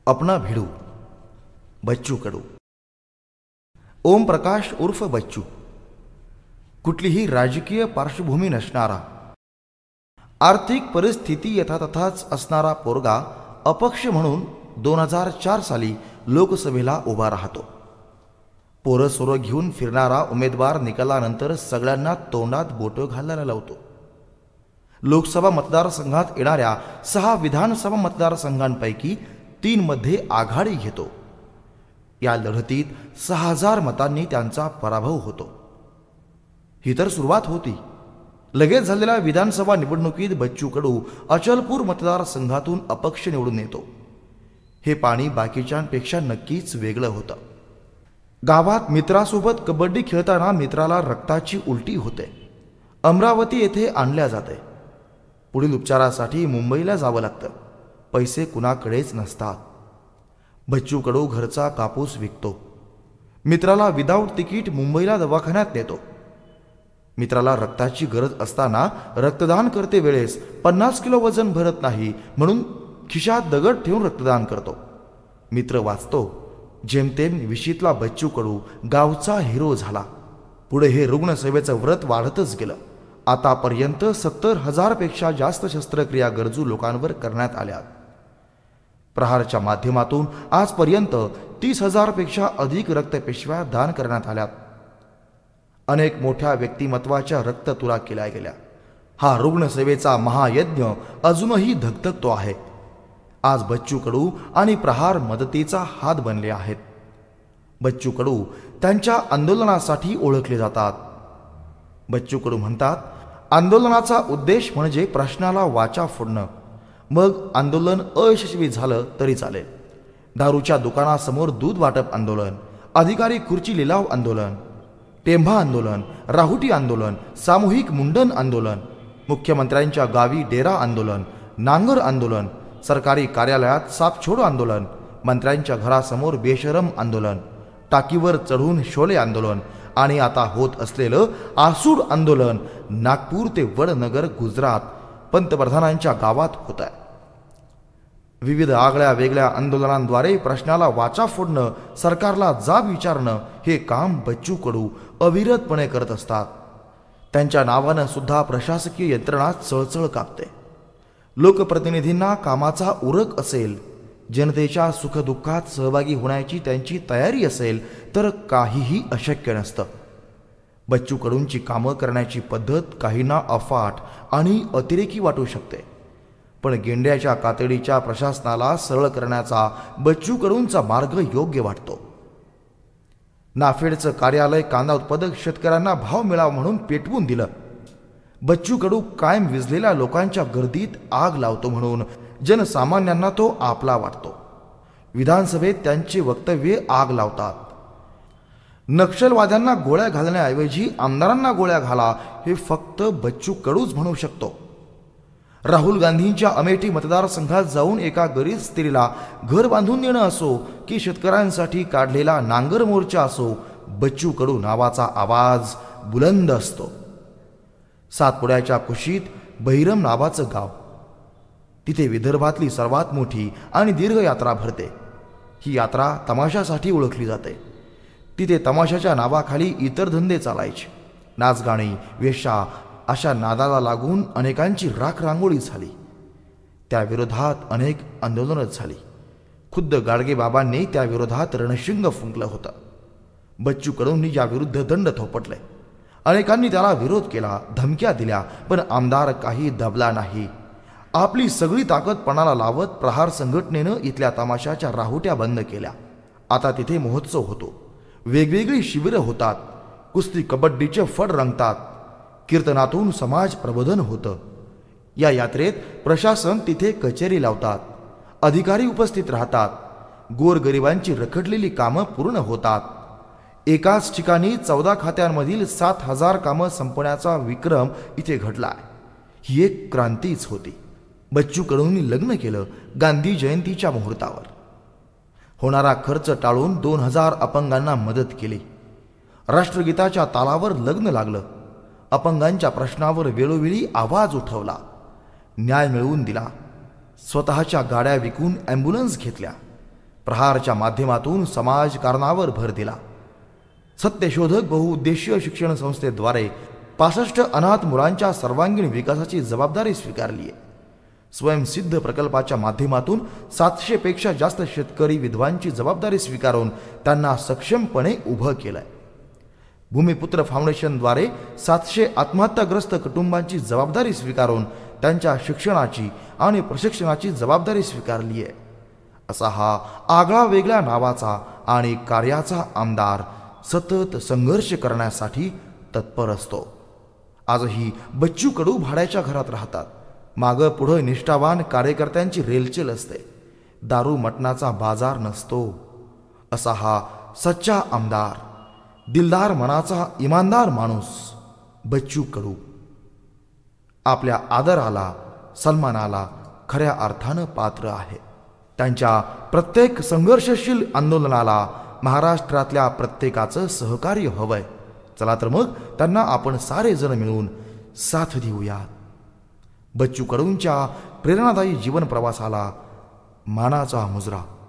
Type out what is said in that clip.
अपना भिडू बच्चू कडू। ओम प्रकाश उर्फ बच्चू, कुठलीही राजकीय पार्श्वभूमी नसणारा, आर्थिक परिस्थिती यथातथाच असणारा पोरगा अपक्ष म्हणून 2004 साली लोकसभेला उभा राहतो। पोरसोरं घेऊन फिरणारा उमेदवार निकालानंतर सगळ्यांना तोंडात बोटं घालायला लावतो। लोकसभा मतदारसंघात येणाऱ्या 6 विधानसभा मतदारसंघांपैकी 3 मध्ये आघाडी घेतो। या लढतीत 6000 मतांनी त्यांचा पराभव होतो। ही तर सुरुवात होती। लगेच झालेल्या विधानसभा निवडणुकीत बच्चू कडू अचलपूर मतदारसंघातून अपक्ष निवडून येतो। हे पाणी बाकीच्यांपेक्षा नक्कीच वेगळं होतं। गावात मित्रासोबत कबड्डी खेळताना मित्राला रक्ताची उलटी होते। अमरावती येथे आणल्या जाते। पुढील उपचारासाठी मुंबईला जावं लागतं। पैसे कुणाकडेच नसतात। बच्चू कडू घरचा कापूस विकतो। मित्राला विदाऊट तिकीट मुंबईला दवाखान्यात नेतो। मित्राला रक्ताची गरज असताना रक्तदान करते वेळेस 50 किलो वजन भरत नाही म्हणून खिशात दगड ठेवून रक्तदान करतो। मित्र वाचतो। जेमतेम विशीतला बच्चू कडू गावचा हिरो झाला। पुढे हे रुग्णसेवेचं व्रत वाढतच गेलं। आतापर्यंत 70,000 पेक्षा जास्त शस्त्रक्रिया गरजू लोकांवर करण्यात आल्या। प्रहारच्या माध्यमातून आजपर्यंत 30,000 पेक्षा अधिक रक्तपेशव्या दान करण्यात आल्या। अनेक मोठ्या व्यक्तिमत्वाच्या रक्ततुरा केल्या गेल्या। हा रुग्णसेवेचा महायज्ञ अजूनही धगधगतो आहे। आज बच्चू कडू आणि प्रहार मदतीचा हात बनले आहेत। बच्चू कडू त्यांच्या आंदोलनासाठी ओळखले जातात। बच्चू कडू म्हणतात, आंदोलनाचा उद्देश म्हणजे प्रश्नाला वाचा फोडणं। मग आंदोलन अयशस्वी झालं तरी चालेल। दारूच्या दुकानासमोर दूध वाटप आंदोलन, अधिकारी खुर्ची लिलाव आंदोलन, टेंभा आंदोलन, राहुटी आंदोलन, सामूहिक मुंडन आंदोलन, मुख्यमंत्र्यांच्या गावी डेरा आंदोलन, नांगर आंदोलन, सरकारी कार्यालयात सापछोड आंदोलन, मंत्र्यांच्या घरासमोर बेशरम आंदोलन, टाकीवर चढून शोले आंदोलन आणि आता होत असलेलं आसूड आंदोलन नागपूर ते वडनगर गुजरात पंतप्रधानांच्या गावात होत आहे। विविध आगळ्या वेगळ्या आंदोलनांद्वारे प्रश्नाला वाचा फोडणं, सरकारला जाब विचारणं हे काम बच्चू कडू अविरतपणे करत असतात। त्यांच्या नावानं सुद्धा प्रशासकीय यंत्रणा चळचळ कापते। लोकप्रतिनिधींना कामाचा उरक असेल, जनतेच्या सुखदुःखात सहभागी होण्याची त्यांची तयारी असेल तर काहीही अशक्य नसतं। बच्चू कडूंची कामं करण्याची पद्धत काहींना अफाट आणि अतिरेकी वाटू शकते, पण गेंड्याच्या कातडीच्या प्रशासनाला सरळ करण्याचा बच्चू कडूंचा मार्ग योग्य वाटतो। नाफेडचं कार्यालय कांदा उत्पादक शेतकऱ्यांना भाव मिळावा म्हणून पेटवून दिलं। बच्चू कडू कायम विझलेल्या लोकांच्या गर्दीत आग लावतो म्हणून जनसामान्यांना तो आपला वाटतो। विधानसभेत त्यांची वक्तव्ये आग लावतात। नक्षलवाद्यांना गोळ्या घालण्याऐवजी आमदारांना गोळ्या घाला हे फक्त बच्चू कडूच म्हणू शकतो। राहुल गांधींच्या अमेठी मतदारसंघात जाऊन एका गरीब स्त्रीला घर बांधून देणं असो की शेतकऱ्यांसाठी काढलेला नांगर मोर्चा असो, बच्चू कडू नावाचा आवाज बुलंद असतो। सातपुड्याच्या कुशीत बहिरम नावाचं गाव, तिथे विदर्भातली सर्वात मोठी आणि दीर्घ यात्रा भरते। ही यात्रा तमाशासाठी ओळखली जाते। तिथे तमाशाच्या नावाखाली इतर धंदे चालायचे। नाचगाणी, वेश्या अशा नादाला लागून अनेकांची राखरांगोळी झाली। त्या विरोधात अनेक आंदोलनं झाली। खुद्द गाडगेबाबांनी त्या विरोधात रणशिंग फुंकलं होतं। बच्चू कडूंनी याविरुद्ध दंड थोपटले। अनेकांनी त्याला विरोध केला, धमक्या दिल्या, पण आमदार काही दबला नाही। आपली सगळी ताकद पणाला लावत प्रहार संघटनेनं इथल्या तमाशाच्या राहुट्या बंद केल्या। आता तिथे महोत्सव होतो, वेगवेगळी शिबिरं होतात, कुस्ती कबड्डीचे फड रंगतात, कीर्तनातून समाज प्रबोधन होतं। या यात्रेत प्रशासन तिथे कचेरी लावतात, अधिकारी उपस्थित राहतात, गोरगरिबांची रखडलेली कामं पूर्ण होतात। एकाच ठिकाणी 14 खात्यांमधील 7,000 कामं संपवण्याचा विक्रम इथे घडलाय। ही एक क्रांतीच होती। बच्चू कडूंनी लग्न केलं गांधी जयंतीच्या मुहूर्तावर। होणारा खर्च टाळून 2000 अपंगांना मदत केली। राष्ट्रगीताच्या तालावर लग्न लागलं। अपंगांच्या प्रश्नावर वेळोवेळी आवाज उठवला, न्याय मिळवून दिला। स्वतःच्या गाड्या विकून ॲम्ब्युलन्स घेतल्या। प्रहारच्या माध्यमातून समाजकारणावर भर दिला. सत्यशोधक बहुउद्देशीय शिक्षण संस्थेद्वारे 65 अनाथ मुलांच्या सर्वांगीण विकासाची जबाबदारी स्वीकारली आहे. स्वयंसिद्ध प्रकल्पाच्या माध्यमातून 700 पेक्षा जास्त शेतकरी विधवांची जबाबदारी स्वीकारून त्यांना सक्षमपणे उभं केलंय. भूमिपुत्र फाउंडेशनद्वारे 700 आत्महत्याग्रस्त कुटुंबांची जबाबदारी स्वीकारून त्यांच्या शिक्षणाची आणि प्रशिक्षणाची जबाबदारी स्वीकारली आहे. असा हा आगळा वेगळ्या नावाचा आणि कार्याचा आमदार सतत संघर्ष करण्यासाठी तत्पर असतो. आजही बच्चू कडू भाड्याच्या घरात राहतात. मागं पुढं निष्ठावान कार्यकर्त्यांची रेलचेल असते. दारू मटणाचा बाजार नसतो. असा हा सच्चा आमदार, दिलदार मनाचा इमानदार माणूस बच्चू कडू आपल्या आदराला, सन्मानाला खऱ्या अर्थानं पात्र आहे. त्यांच्या प्रत्येक संघर्षशील आंदोलनाला महाराष्ट्रातल्या प्रत्येकाचं सहकार्य हवंय. चला तर मग त्यांना आपण सारे जण मिळून साथ देऊयात. बच्चू कडूंच्या प्रेरणादायी जीवन प्रवासाला मानाचा मुजरा.